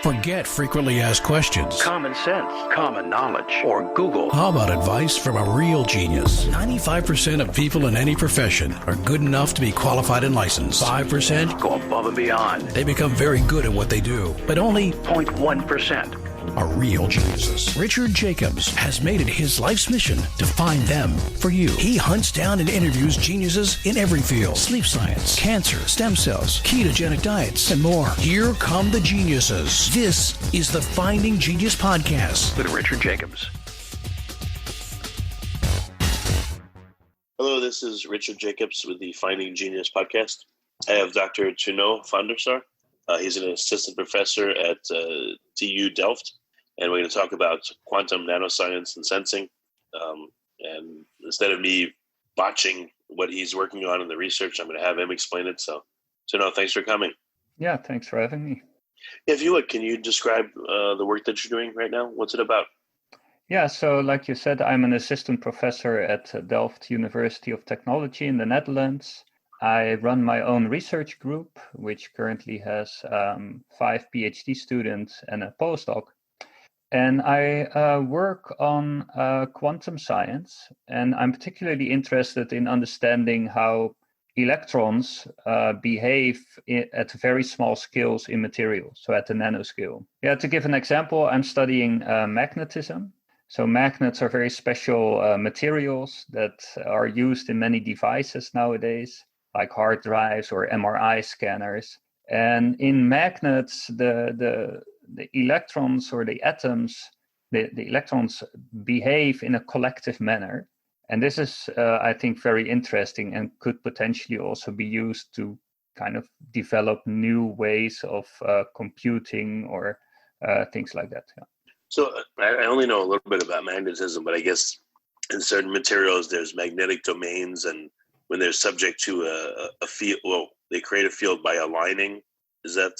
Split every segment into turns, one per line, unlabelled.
Forget frequently asked questions.
Common sense, common knowledge, or Google.
How about advice from a real genius? 95% of people in any profession are good enough to be qualified and licensed. 5%
Go above and beyond.
they become very good at what they do, but only
0.1%
are real geniuses. Richard Jacobs has made it his life's mission to find them for you. He hunts down and interviews geniuses in every field: sleep science, cancer, stem cells, ketogenic diets, and more. Here come the geniuses. This is the Finding Genius Podcast
with Richard Jacobs.
Hello, this is Richard Jacobs with the Finding Genius Podcast. I have Dr. Toeno van der Sar. He's an assistant professor at TU Delft, and we're going to talk about quantum nanoscience and sensing. And instead of me botching what he's working on in the research, I'm going to have him explain it. So, Toeno, thanks for coming.
Yeah, thanks for having me.
If you would, can you describe the work that you're doing right now? What's it about?
Yeah, so like you said, I'm an assistant professor at Delft University of Technology in the Netherlands. I run my own research group, which currently has 5 PhD students and a postdoc. And I work on quantum science, and I'm particularly interested in understanding how electrons behave at very small scales in materials, so at the nanoscale. Yeah, to give an example, I'm studying magnetism. So magnets are very special materials that are used in many devices nowadays, like hard drives or MRI scanners. And in magnets, the electrons or the atoms, the electrons behave in a collective manner. And this is, I think, very interesting and could potentially also be used to kind of develop new ways of computing or things like that. Yeah.
So I only know a little bit about magnetism, but I guess in certain materials, there's magnetic domains, and when they're subject to a field, well, they create a field by aligning. Is that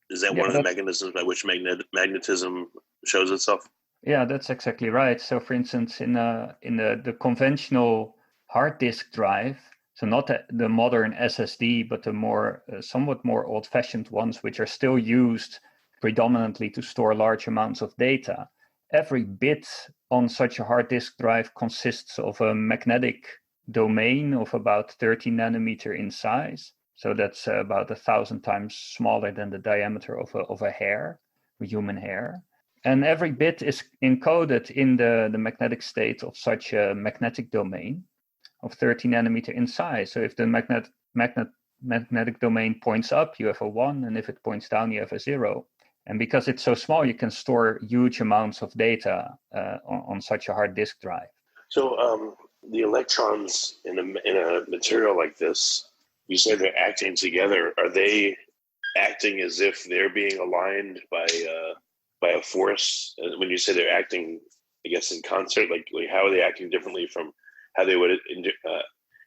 one of the mechanisms by which magnetism shows itself?
Yeah, that's exactly right. So, for instance, in the conventional hard disk drive, so not the modern SSD, but the more somewhat more old-fashioned ones, which are still used predominantly to store large amounts of data. Every bit on such a hard disk drive consists of a magnetic domain of about 30 nanometer in size. So that's about 1,000 times smaller than the diameter of a hair, a human hair. And every bit is encoded in the magnetic state of such a magnetic domain of 30 nanometer in size. So if the magnetic domain points up, you have a 1, and if it points down, you have a 0. And because it's so small, you can store huge amounts of data on such a hard disk drive.
So the electrons in a material like this, you say they're acting together. Are they acting as if they're being aligned by a force? When you say they're acting, I guess, in concert, like how are they acting differently from how they would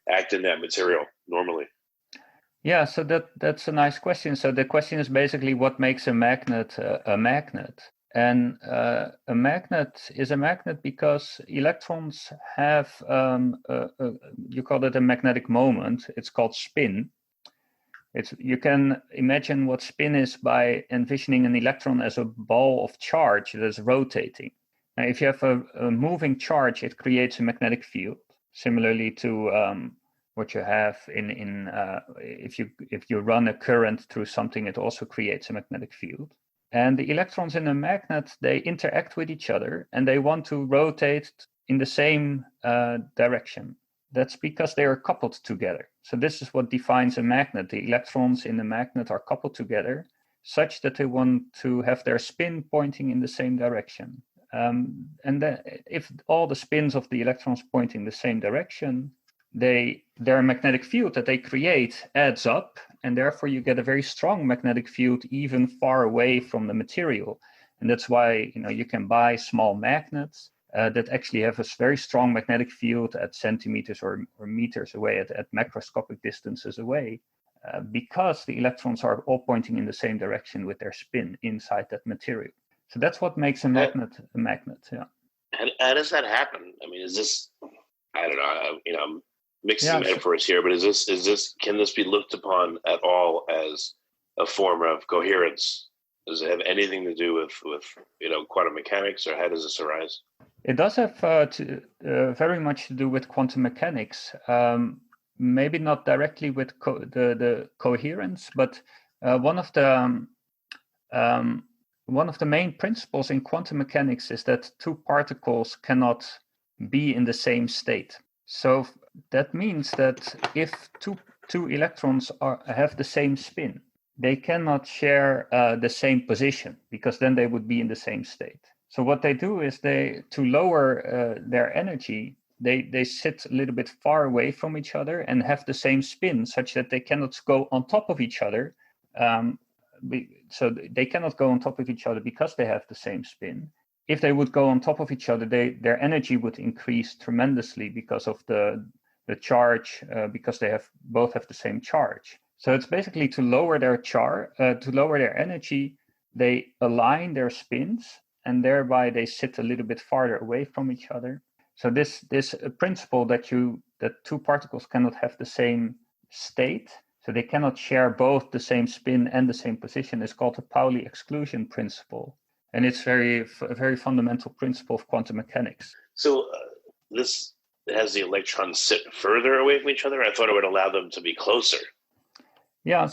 act in that material normally?
Yeah, so that's a nice question. So the question is basically what makes a magnet a magnet. And a magnet is a magnet because electrons have, you call it a magnetic moment. It's called spin. You can imagine what spin is by envisioning an electron as a ball of charge that is rotating. Now, if you have a moving charge, it creates a magnetic field, similarly to what you have if you run a current through something, it also creates a magnetic field. And the electrons in a magnet, they interact with each other and they want to rotate in the same direction. That's because they are coupled together. So this is what defines a magnet. The electrons in the magnet are coupled together such that they want to have their spin pointing in the same direction. And then if all the spins of the electrons point in the same direction, their magnetic field that they create adds up, and therefore you get a very strong magnetic field even far away from the material. And that's why you can buy small magnets that actually have a very strong magnetic field at centimeters or meters away, at macroscopic distances away, because the electrons are all pointing in the same direction with their spin inside that material. So that's what makes a magnet a magnet. Yeah.
How does that happen? I mean, is this? I don't know. I'm mixing metaphors here, but can this be looked upon at all as a form of coherence Does it have anything to do with quantum mechanics, or how does this arise?
It does have very much to do with quantum mechanics. Maybe not directly with the coherence, but one of the main principles in quantum mechanics is that two particles cannot be in the same state. So that means that if two electrons have the same spin, they cannot share the same position, because then they would be in the same state. So what they do is to lower their energy, they sit a little bit far away from each other and have the same spin, such that they cannot go on top of each other. So they cannot go on top of each other because they have the same spin. If they would go on top of each other, their energy would increase tremendously because of the charge, because they both have the same charge. So it's basically to lower their energy, they align their spins, and thereby they sit a little bit farther away from each other. So this principle that two particles cannot have the same state, so they cannot share both the same spin and the same position, is called the Pauli exclusion principle. And it's a very fundamental principle of quantum mechanics.
So this has the electrons sit further away from each other? I thought it would allow them to be closer.
Yeah,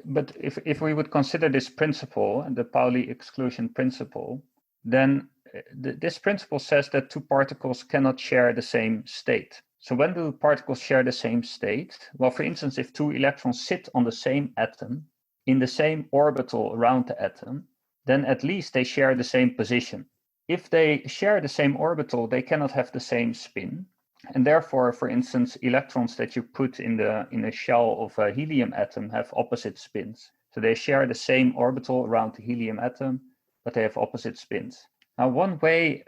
but if we would consider this principle, the Pauli exclusion principle, then this principle says that two particles cannot share the same state. So when do particles share the same state? Well, for instance, if two electrons sit on the same atom, in the same orbital around the atom, then at least they share the same position. If they share the same orbital, they cannot have the same spin. And therefore, for instance, electrons that you put in a shell of a helium atom have opposite spins. So they share the same orbital around the helium atom, but they have opposite spins. Now, one way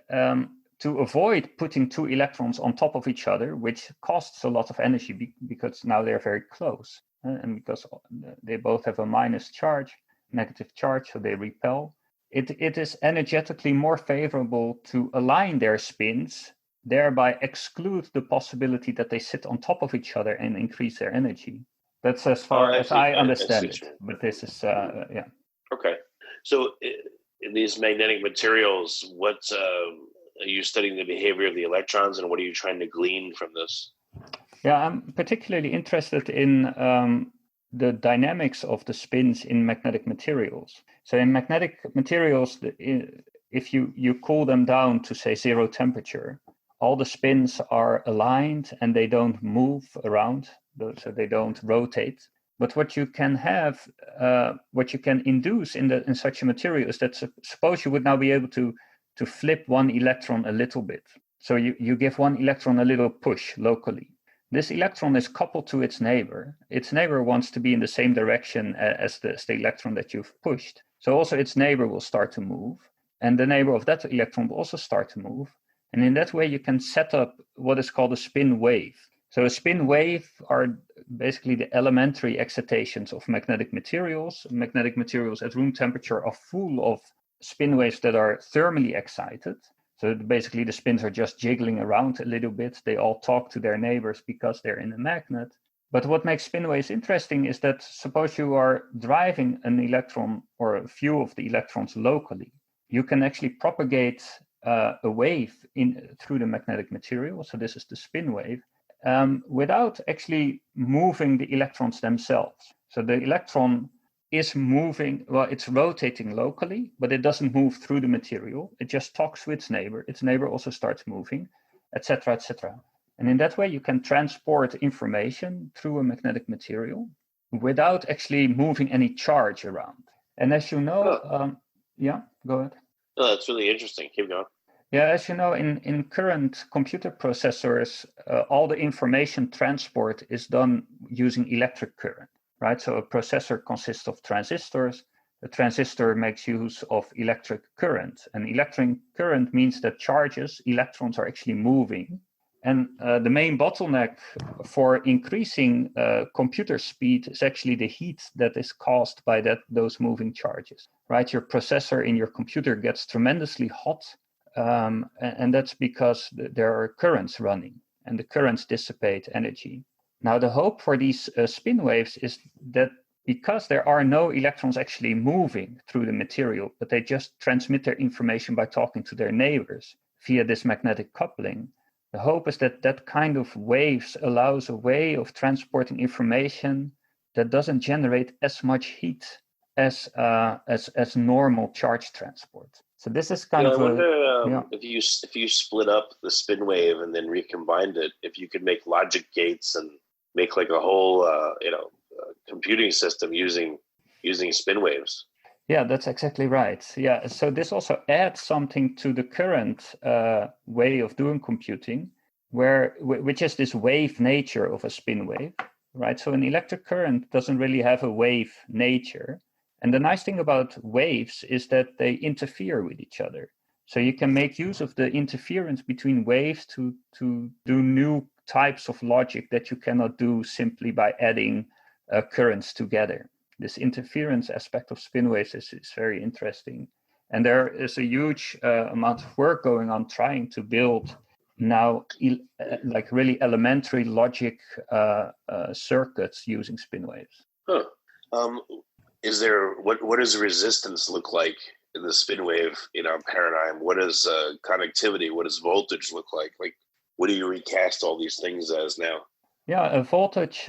to avoid putting two electrons on top of each other, which costs a lot of energy because now they're very close, and because they both have a negative charge, so they repel. It is energetically more favorable to align their spins, thereby exclude the possibility that they sit on top of each other and increase their energy. That's as far as I understand it. But this is, yeah.
Okay. So in these magnetic materials, what are you studying the behavior of the electrons, and what are you trying to glean from this?
Yeah, I'm particularly interested in the dynamics of the spins in magnetic materials. So in magnetic materials, if you cool them down to, say, 0 temperature, all the spins are aligned and they don't move around, so they don't rotate. But what you can induce in such a material is that suppose you would now be able to flip one electron a little bit. So you give one electron a little push locally. This electron is coupled to its neighbor. Its neighbor wants to be in the same direction as the electron that you've pushed. So also its neighbor will start to move, and the neighbor of that electron will also start to move. And in that way, you can set up what is called a spin wave. So a spin wave are basically the elementary excitations of magnetic materials. Magnetic materials at room temperature are full of spin waves that are thermally excited. So basically the spins are just jiggling around a little bit. They all talk to their neighbors because they're in a magnet. But what makes spin waves interesting is that suppose you are driving an electron or a few of the electrons locally, you can actually propagate a wave through the magnetic material. So this is the spin wave, without actually moving the electrons themselves. So the electron is moving, well, it's rotating locally, but it doesn't move through the material. It just talks to its neighbor. Its neighbor also starts moving, etc., etc. And in that way, you can transport information through a magnetic material without actually moving any charge around. And as you know, yeah, go ahead.
No, that's really interesting. Keep going.
Yeah, as you know, in current computer processors, all the information transport is done using electric current, right? So a processor consists of transistors. A transistor makes use of electric current. And electric current means that electrons are actually moving. And the main bottleneck for increasing computer speed is actually the heat that is caused by those moving charges, right? Your processor in your computer gets tremendously hot, and that's because there are currents running, and the currents dissipate energy. Now, the hope for these spin waves is that because there are no electrons actually moving through the material, but they just transmit their information by talking to their neighbors via this magnetic coupling. The hope is that that kind of waves allows a way of transporting information that doesn't generate as much heat as normal charge transport. So this is kind of
I wonder if you split up the spin wave and then recombined it, if you could make logic gates and make like a whole computing system using spin waves.
Yeah, that's exactly right. Yeah, so this also adds something to the current way of doing computing, which is this wave nature of a spin wave, right? So an electric current doesn't really have a wave nature. And the nice thing about waves is that they interfere with each other. So you can make use of the interference between waves to do new types of logic that you cannot do simply by adding currents together. This interference aspect of spin waves is very interesting. And there is a huge amount of work going on trying to build now like really elementary logic circuits using spin waves.
Huh. What does resistance look like in the spin wave paradigm? What is conductivity? What does voltage look like? Like, what do you recast all these things as now?
Yeah, a voltage.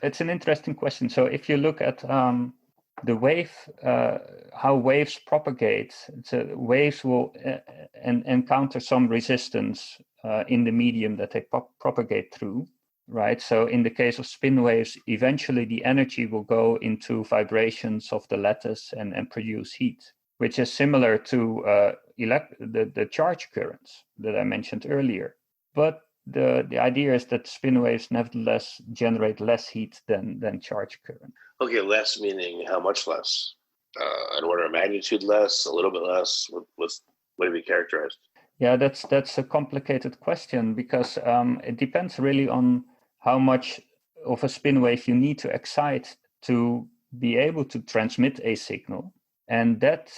It's an interesting question. So if you look at the wave, how waves propagate, so waves will encounter some resistance in the medium that they propagate through, right? So in the case of spin waves, eventually the energy will go into vibrations of the lattice and produce heat, which is similar to the charge currents that I mentioned earlier. But the idea is that spin waves nevertheless generate less heat than charge current.
Okay, less meaning how much less? An order of magnitude less, a little bit less? What do we characterize?
Yeah, that's a complicated question because it depends really on how much of a spin wave you need to excite to be able to transmit a signal. And that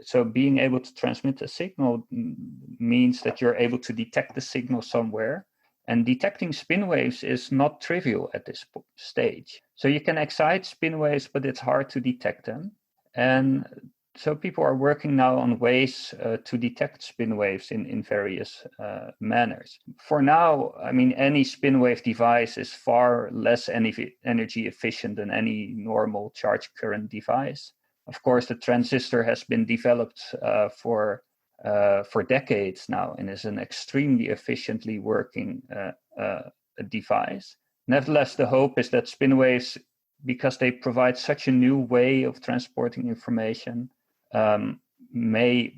so being able to transmit a signal means that you're able to detect the signal somewhere. And detecting spin waves is not trivial at this stage. So you can excite spin waves, but it's hard to detect them. And so people are working now on ways to detect spin waves in various manners. For now, I mean, any spin wave device is far less energy efficient than any normal charge current device. Of course, the transistor has been developed for decades now and is an extremely efficiently working device. Nevertheless, the hope is that spin waves, because they provide such a new way of transporting information, may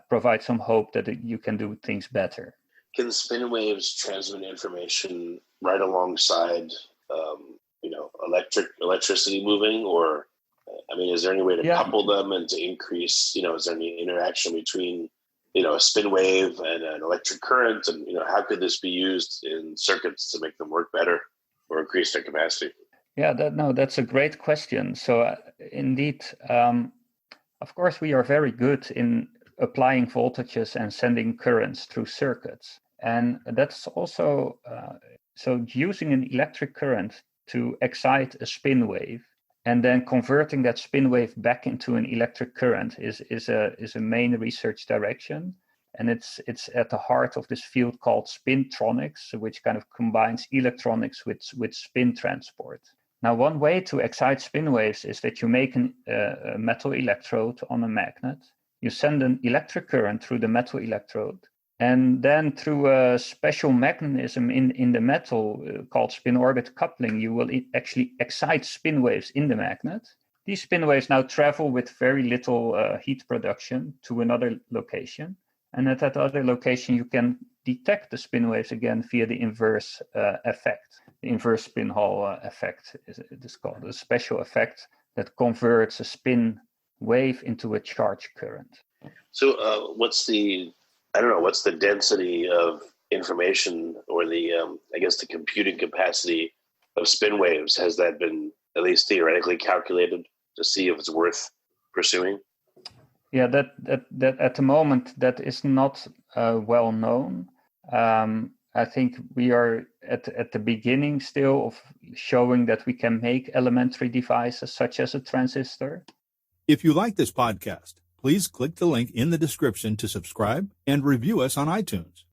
provide some hope that you can do things better.
Can spin waves transmit information right alongside, electricity moving, or is there any way to couple them and to increase, is there any interaction between, a spin wave and an electric current? And, how could this be used in circuits to make them work better or increase their capacity?
Yeah, that's a great question. So indeed, of course, we are very good in applying voltages and sending currents through circuits. And that's also, so using an electric current to excite a spin wave and then converting that spin wave back into an electric current is a main research direction. And it's at the heart of this field called spintronics, which kind of combines electronics with spin transport. Now, one way to excite spin waves is that you make a metal electrode on a magnet. You send an electric current through the metal electrode. And then through a special mechanism in the metal called spin-orbit coupling, you will actually excite spin waves in the magnet. These spin waves now travel with very little heat production to another location. And at that other location, you can detect the spin waves again via the inverse effect. The inverse spin Hall effect is called a special effect that converts a spin wave into a charge current.
So what's the density of information or the computing capacity of spin waves? Has that been at least theoretically calculated to see if it's worth pursuing?
Yeah, that at the moment that is not well known. I think we are at the beginning still of showing that we can make elementary devices such as a transistor.
If you like this podcast, please click the link in the description to subscribe and review us on iTunes.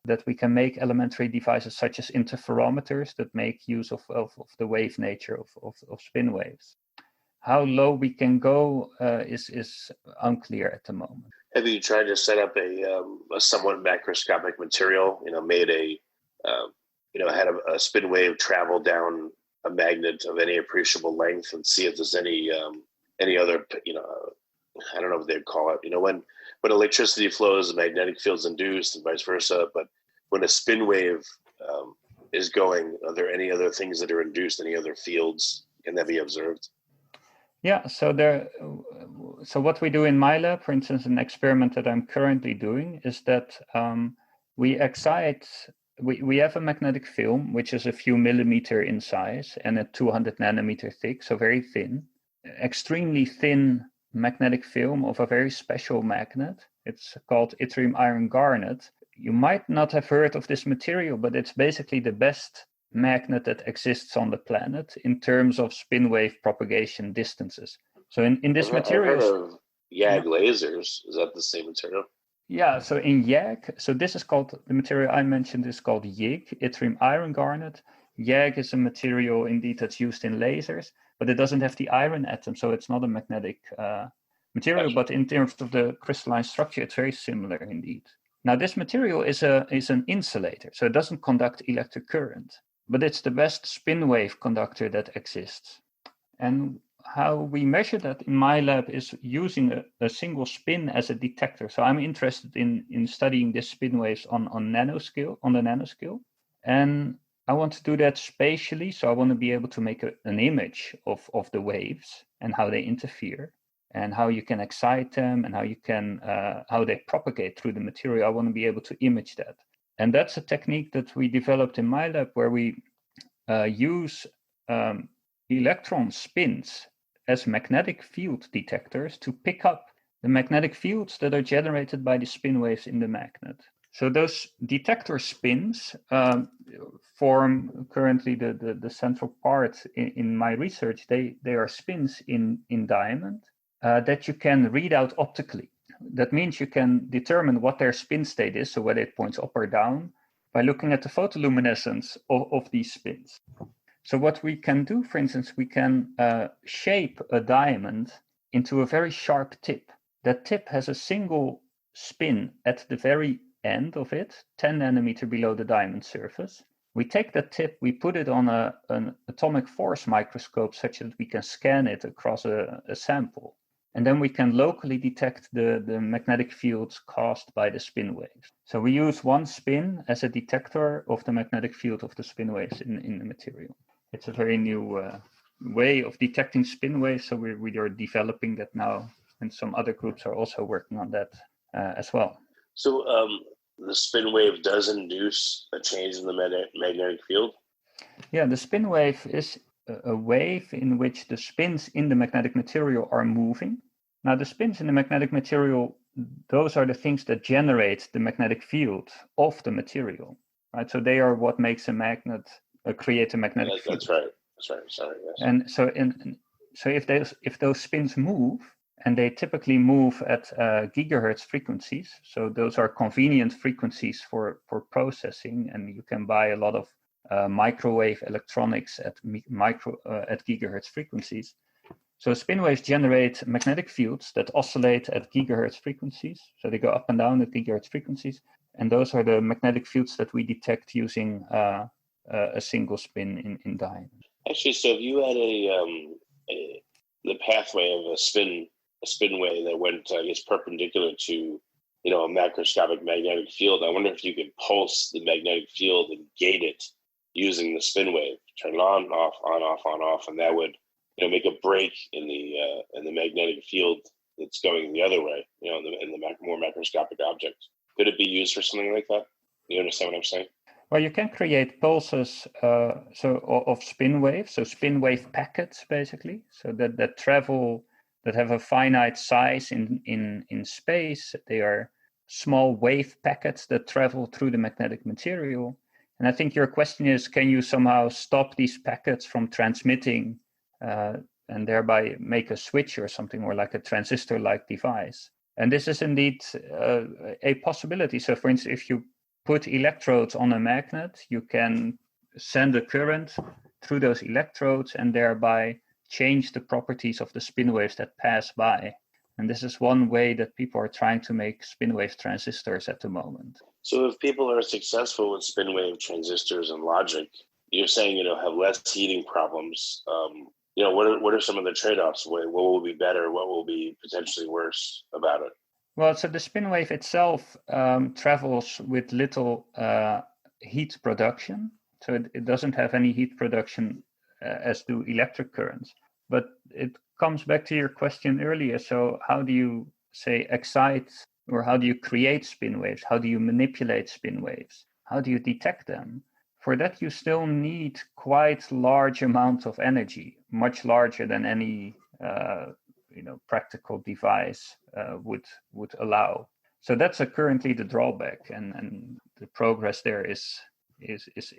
That we can make elementary devices such as interferometers that make use of the wave nature of spin waves. How low we can go is unclear at the moment.
Have you tried to set up a somewhat macroscopic material? Made had a spin wave travel down a magnet of any appreciable length, and see if there's any other I don't know what they'd call it. When electricity flows, the magnetic field's induced, and vice versa. But when a spin wave is going, are there any other things that are induced? Any other fields? Can that be observed?
Yeah, so what we do in my lab, for instance, an experiment that I'm currently doing is that we have a magnetic film, which is a few millimeter in size and at 200 nanometer thick, so very thin, extremely thin magnetic film of a very special magnet. It's called yttrium iron garnet. You might not have heard of this material, but it's basically the best magnet that exists on the planet in terms of spin wave propagation distances. So in this material,
I've heard of YAG lasers. Is that the same material?
Yeah, so in YAG, so this is called, the material I mentioned is called YIG, yttrium iron garnet. YAG is a material indeed that's used in lasers, but it doesn't have the iron atom, so it's not a magnetic material,
Gotcha.
But in terms of the crystalline structure, it's very similar indeed. Now this material is an insulator, so it doesn't conduct electric current, but it's the best spin wave conductor that exists. And how we measure that in my lab is using a single spin as a detector. So I'm interested in studying these spin waves on the nanoscale. And I want to do that spatially. So I want to be able to make an image of the waves and how they interfere and how you can excite them and how they propagate through the material. I want to be able to image that. And that's a technique that we developed in my lab where we use electron spins as magnetic field detectors to pick up the magnetic fields that are generated by the spin waves in the magnet. So those detector spins form currently the central part in my research. They are spins in diamond that you can read out optically. That means you can determine what their spin state is, so whether it points up or down, by looking at the photoluminescence of these spins. So what we can do, for instance, we can shape a diamond into a very sharp tip. That tip has a single spin at the very end of it, 10 nanometer below the diamond surface. We take that tip, we put it on an atomic force microscope such that we can scan it across a sample. And then we can locally detect the magnetic fields caused by the spin waves. So we use one spin as a detector of the magnetic field of the spin waves in the material. It's a very new way of detecting spin waves, so we are developing that now, and some other groups are also working on that as well.
So the spin wave does induce a change in the magnetic field?
Yeah, the spin wave is a wave in which the spins in the magnetic material are moving. Now, the spins in the magnetic material, those are the things that generate the magnetic field of the material, right? So they are what makes a magnet create a magnetic field.
That's right. Sorry. Yes.
And so if those spins move, and they typically move at gigahertz frequencies, so those are convenient frequencies for processing, and you can buy a lot of microwave electronics at gigahertz frequencies. So spin waves generate magnetic fields that oscillate at gigahertz frequencies. So they go up and down at gigahertz frequencies, and those are the magnetic fields that we detect using a single spin in diamond.
Actually, so if you had the pathway of a spin wave that went, I guess, perpendicular to, a macroscopic magnetic field, I wonder if you could pulse the magnetic field and gate it using the spin wave, turn it on, off, and that would, make a break in the magnetic field that's going the other way, in the more macroscopic object. Could it be used for something like that? You understand what I'm saying?
Well, you can create pulses of spin waves, so spin wave packets, basically, so that travel, that have a finite size in space. They are small wave packets that travel through the magnetic material. And I think your question is, can you somehow stop these packets from transmitting and thereby make a switch or something, or like a transistor-like device? And this is indeed a possibility. So for instance, if you put electrodes on a magnet, you can send a current through those electrodes and thereby change the properties of the spin waves that pass by. And this is one way that people are trying to make spin wave transistors at the moment.
So if people are successful with spin wave transistors and logic, you're saying, have less heating problems. What are some of the trade-offs? What will be better? What will be potentially worse about it?
Well, so the spin wave itself travels with little heat production. So it doesn't have any heat production as do electric currents. But it comes back to your question earlier. So how do you excite, or how do you create spin waves? How do you manipulate spin waves? How do you detect them? For that, you still need quite large amounts of energy, much larger than any practical device would allow. So that's currently the drawback, and the progress there is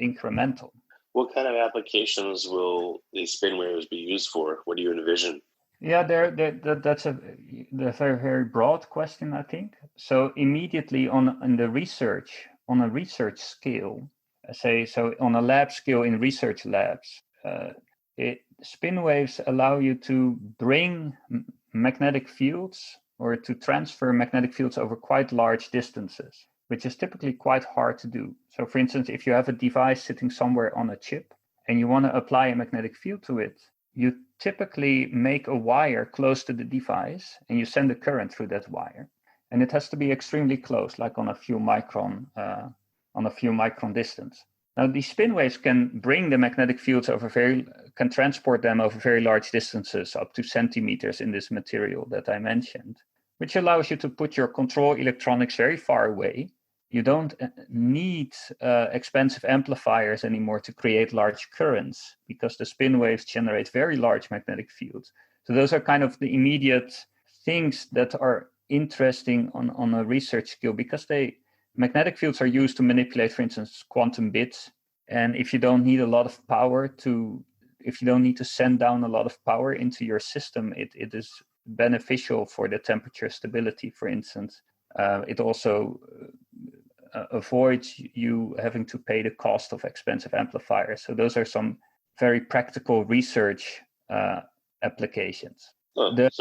incremental.
What kind of applications will these spin waves be used for? What do you envision?
Yeah, that's a very, very broad question, I think. So immediately on a research scale, on a lab scale in research labs, spin waves allow you to bring magnetic fields or to transfer magnetic fields over quite large distances, which is typically quite hard to do. So for instance, if you have a device sitting somewhere on a chip and you want to apply a magnetic field to it, you typically make a wire close to the device and you send a current through that wire. And it has to be extremely close, like on a few micron distance. Now, these spin waves can bring the magnetic fields can transport them over very large distances, up to centimeters in this material that I mentioned, which allows you to put your control electronics very far away. You don't need expensive amplifiers anymore to create large currents, because the spin waves generate very large magnetic fields. So those are kind of the immediate things that are interesting on a research scale, because magnetic fields are used to manipulate, for instance, quantum bits. And if you don't need a lot of power if you don't need to send down a lot of power into your system, it is beneficial for the temperature stability, for instance. It also avoids you having to pay the cost of expensive amplifiers. So those are some very practical research applications.
Go ahead.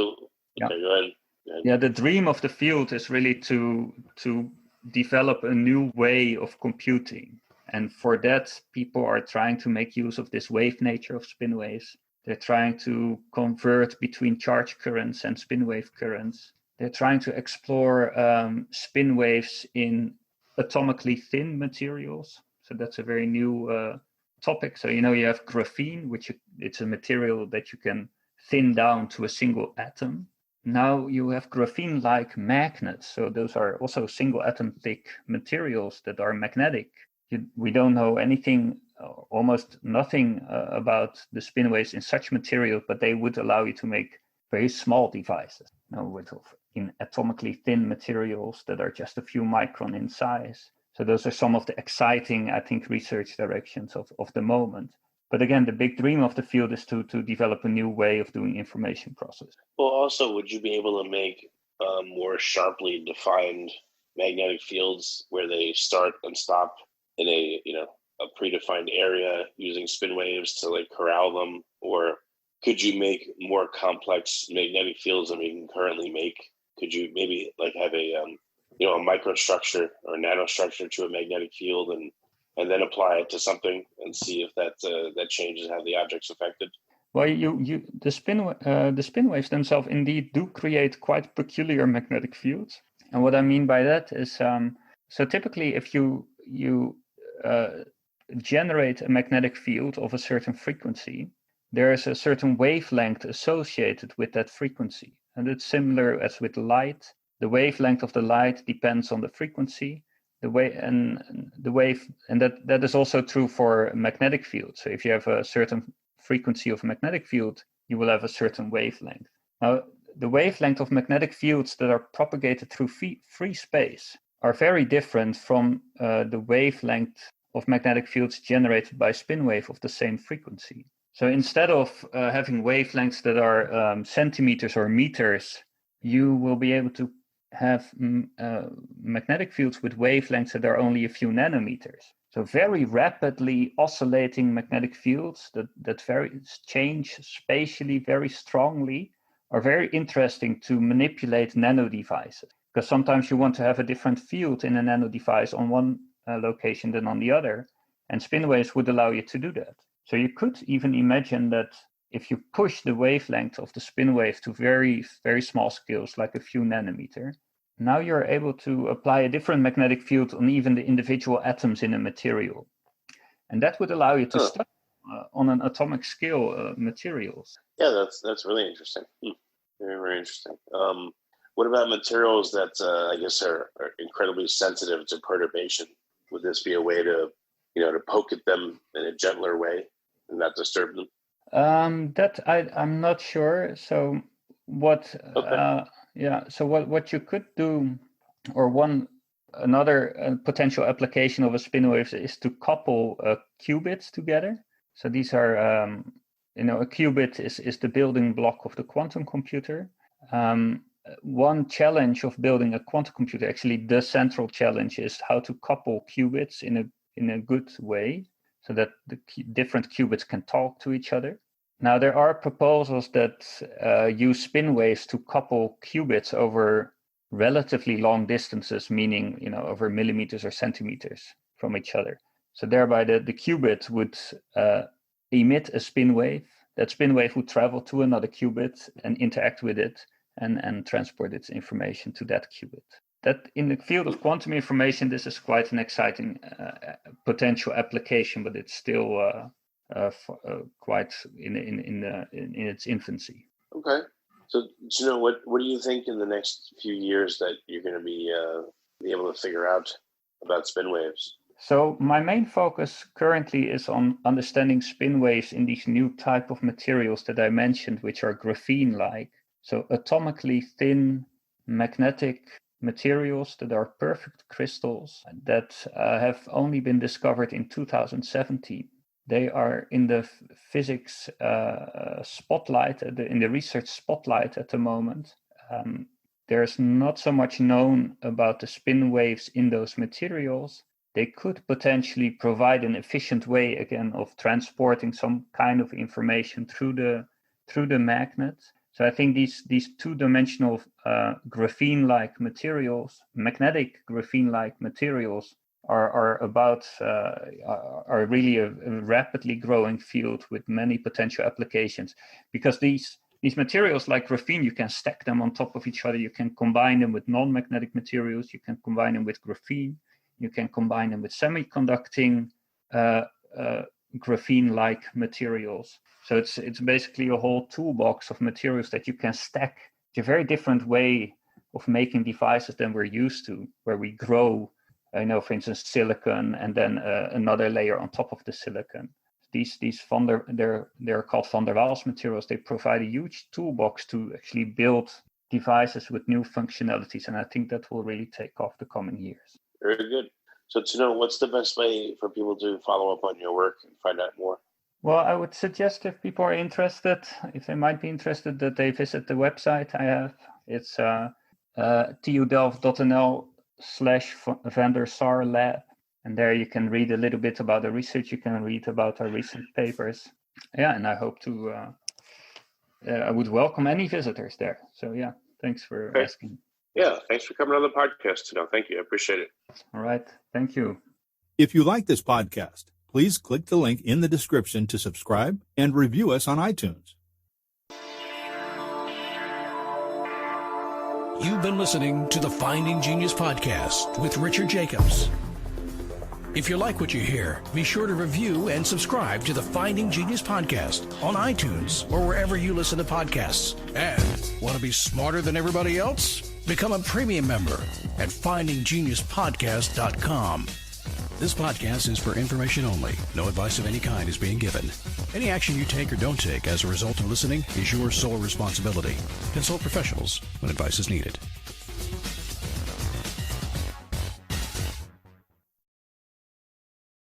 Yeah, the dream of the field is really to develop a new way of computing. And for that, people are trying to make use of this wave nature of spin waves. They're trying to convert between charge currents and spin wave currents. They're trying to explore spin waves in atomically thin materials. So that's a very new topic. So, you have graphene, it's a material that you can thin down to a single atom. Now you have graphene-like magnets. So those are also single atom thick materials that are magnetic. We don't know anything, almost nothing about the spin waves in such materials, but they would allow you to make very small devices, in atomically thin materials that are just a few micron in size. So those are some of the exciting, I think, research directions of the moment. But again, the big dream of the field is to develop a new way of doing information processing.
Well, also, would you be able to make more sharply defined magnetic fields where they start and stop in a predefined area using spin waves to corral them? Or could you make more complex magnetic fields than we can currently make? Could you maybe have a microstructure or nanostructure to a magnetic field and then apply it to something and see if that changes how the object's affected?
Well, the spin waves themselves indeed do create quite peculiar magnetic fields. And what I mean by that is, so typically if you generate a magnetic field of a certain frequency, there is a certain wavelength associated with that frequency. And it's similar as with light. The wavelength of the light depends on the frequency. That is also true for magnetic fields. So if you have a certain frequency of a magnetic field, you will have a certain wavelength. Now, the wavelength of magnetic fields that are propagated through free space are very different from the wavelength of magnetic fields generated by a spin wave of the same frequency. So instead of having wavelengths that are centimeters or meters, you will be able to have magnetic fields with wavelengths that are only a few nanometers. So very rapidly oscillating magnetic fields that change spatially very strongly are very interesting to manipulate nano devices. Because sometimes you want to have a different field in a nano device on one location than on the other, and spin waves would allow you to do that. So you could even imagine that if you push the wavelength of the spin wave to very, very small scales, like a few nanometer, now you're able to apply a different magnetic field on even the individual atoms in a material. And that would allow you to study on an atomic scale materials.
Yeah, that's really interesting. Very, very interesting. What about materials that I guess are incredibly sensitive to perturbation? Would this be a way to poke at them in a gentler way and not disturb them?
That I'm not sure. So what? So what you could do, or another potential application of a spin wave is to couple qubits together. So these are, a qubit is the building block of the quantum computer. One challenge of building a quantum computer, actually the central challenge, is how to couple qubits in a good way so that the different qubits can talk to each other. Now, there are proposals that use spin waves to couple qubits over relatively long distances, meaning, over millimeters or centimeters from each other. So thereby the qubit would emit a spin wave. That spin wave would travel to another qubit and interact with it and transport its information to that qubit. That in the field of quantum information, this is quite an exciting potential application, but it's still quite in its infancy.
Okay. So, what do you think in the next few years that you're going to be able to figure out about spin waves?
So my main focus currently is on understanding spin waves in these new type of materials that I mentioned, which are graphene-like. So atomically thin magnetic materials that are perfect crystals that have only been discovered in 2017. They are in the physics spotlight, in the research spotlight at the moment. There's not so much known about the spin waves in those materials. They could potentially provide an efficient way, again, of transporting some kind of information through the magnet. So I think these two-dimensional graphene-like materials, magnetic graphene-like materials, are really a rapidly growing field with many potential applications. Because these materials like graphene, you can stack them on top of each other. You can combine them with non-magnetic materials. You can combine them with graphene. You can combine them with semiconducting graphene-like materials. So it's basically a whole toolbox of materials that you can stack. It's a very different way of making devices than we're used to, where we grow, for instance, silicon and then another layer on top of the silicon. These they're called van der Waals materials. They provide a huge toolbox to actually build devices with new functionalities, and I think that will really take off the coming years.
Very good. So to know, what's the best way for people to follow up on your work and find out more?
Well, I would suggest if people are interested, if they might be interested, that they visit the website I have. It's tudelft.nl/vendor Sar Lab. And there you can read a little bit about the research. You can read about our recent papers. Yeah, and I hope I would welcome any visitors there. So yeah, thanks for asking.
Yeah, thanks for coming on the podcast today. Thank you. I appreciate it.
All right. Thank you.
If you like this podcast, please click the link in the description to subscribe and review us on iTunes.
You've been listening to the Finding Genius podcast with Richard Jacobs. If you like what you hear, be sure to review and subscribe to the Finding Genius podcast on iTunes or wherever you listen to podcasts. And want to be smarter than everybody else? Become a premium member at findinggeniuspodcast.com. This podcast is for information only. No advice of any kind is being given. Any action you take or don't take as a result of listening is your sole responsibility. Consult professionals when advice is needed.